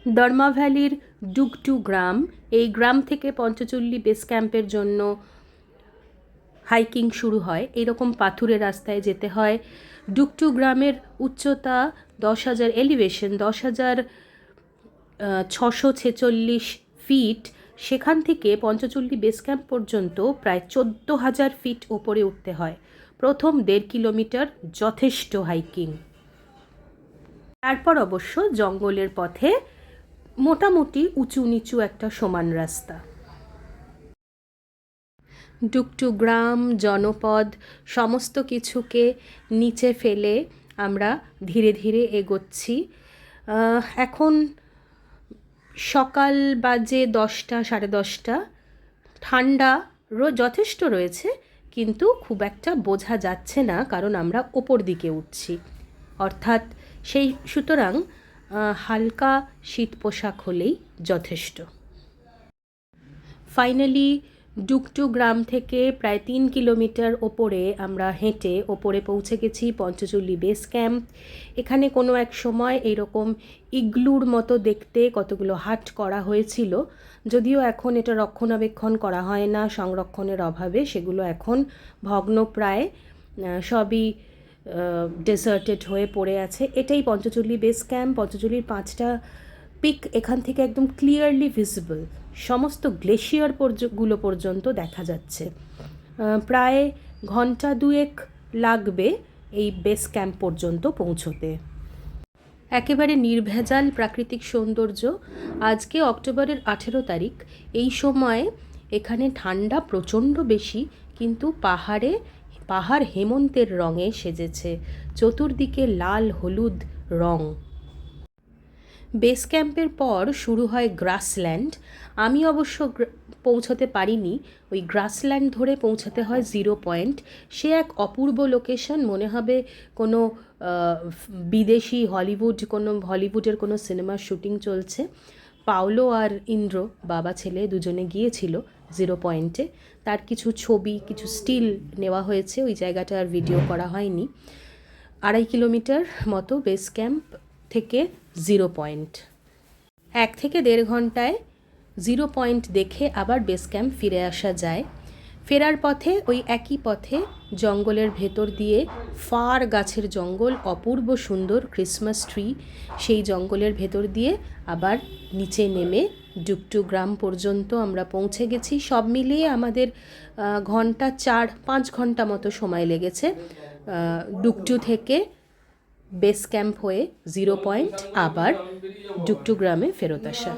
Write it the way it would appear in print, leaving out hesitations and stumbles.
দর্মা ভ্যালির ডুগটু গ্রাম, এই গ্রাম থেকে পঞ্চচল্লী বেস ক্যাম্পের জন্য হাইকিং শুরু হয়। এরকম পাথুরে রাস্তায় যেতে হয়। ডুগটু গ্রামের উচ্চতা 10,000, এলিভেশন 10,646 ফিট। সেখান থেকে পঞ্চচল্লী বেস ক্যাম্প পর্যন্ত প্রায় 14,000 ফিট ওপরে উঠতে হয়। প্রথম 1.5 কিলোমিটার যথেষ্ট হাইকিং। তারপর অবশ্য জঙ্গলের পথে মোটামুটি উঁচু নিচু একটা সমান রাস্তা। ডুগটু গ্রাম, জনপদ সমস্ত কিছুকে নিচে ফেলে আমরা ধীরে ধীরে এগোচ্ছি। এখন সকাল বাজে 10টা, 10:30। ঠান্ডা যথেষ্ট রয়েছে, কিন্তু খুব একটা বোঝা যাচ্ছে না, কারণ আমরা ওপর দিকে উঠছি। অর্থাৎ সুতরাং হালকা শীত পোশাক হলেই যথেষ্ট। ফাইনালি ডুগটু গ্রাম থেকে প্রায় 3 কিলোমিটার ওপরে আমরা হেঁটে ওপরে পৌঁছে গেছি পঞ্চচল্লী বেস ক্যাম্প। এখানে কোনো এক সময় এইরকম ইগলুর মতো দেখতে কতগুলো হাট করা হয়েছিল, যদিও এখন এটা রক্ষণাবেক্ষণ করা হয় না সংরক্ষণের অভাবে, সেগুলো এখন ভগ্নপ্রায়, সবই ডেজার্টেড হয়ে পড়ে আছে। এটাই পঞ্চচল্লী বেস ক্যাম্প। পঞ্চচল্লীর 5টা পিক এখান থেকে একদম ক্লিয়ারলি ভিজিবল, সমস্ত গ্লেশিয়ার গুলো পর্যন্ত দেখা যাচ্ছে। প্রায় ঘন্টা 2 লাগবে এই বেস ক্যাম্প পর্যন্ত পৌঁছতে। একেবারে নির্ভেজাল প্রাকৃতিক সৌন্দর্য। আজকে অক্টোবরের 18 তারিখ। এই সময় এখানে ঠান্ডা প্রচণ্ড বেশি, কিন্তু পাহাড় হেমন্তের রঙে সেজেছে, চতুর্দিকে লাল হলুদ রং। বেস ক্যাম্পের পর শুরু হয় গ্রাসল্যান্ড। আমি অবশ্য পৌঁছতে পারিনি, ওই গ্রাসল্যান্ড ধরে পৌঁছাতে হয় 0 পয়েন্ট। সে এক অপূর্ব লোকেশন, মনে হবে কোনো বিদেশি হলিউডের কোনো সিনেমার শুটিং চলছে। পাওলো আর ইন্দ্র, বাবা ছেলে দুজনে গিয়েছিল 0 পয়েন্টে। তার কিছু ছবি, কিছু স্টিল নেওয়া হয়েছে, ওই জায়গাটা আর ভিডিও করা হয়নি। 2.5 কিলোমিটার মতো বেস ক্যাম্প থেকে 0 পয়েন্ট। 1 থেকে 1.5 ঘন্টায় 0 পয়েন্ট দেখে আবার বেস ক্যাম্প ফিরে আসা যায়। ফেরার পথে ওই একই পথে জঙ্গলের ভেতর দিয়ে, ফার গাছের জঙ্গল, অপূর্ব সুন্দর ক্রিসমাস ট্রি, সেই জঙ্গলের ভেতর দিয়ে আবার নিচে নেমে ডুগটু গ্রাম পর্যন্ত আমরা পৌঁছে গেছি। সব মিলিয়ে আমাদের 4-5 ঘন্টা মতো সময় লেগেছে ডুগটু থেকে বেস ক্যাম্প হয়ে 0 পয়েন্ট আবার ডুগটু গ্রামে ফেরত আসা।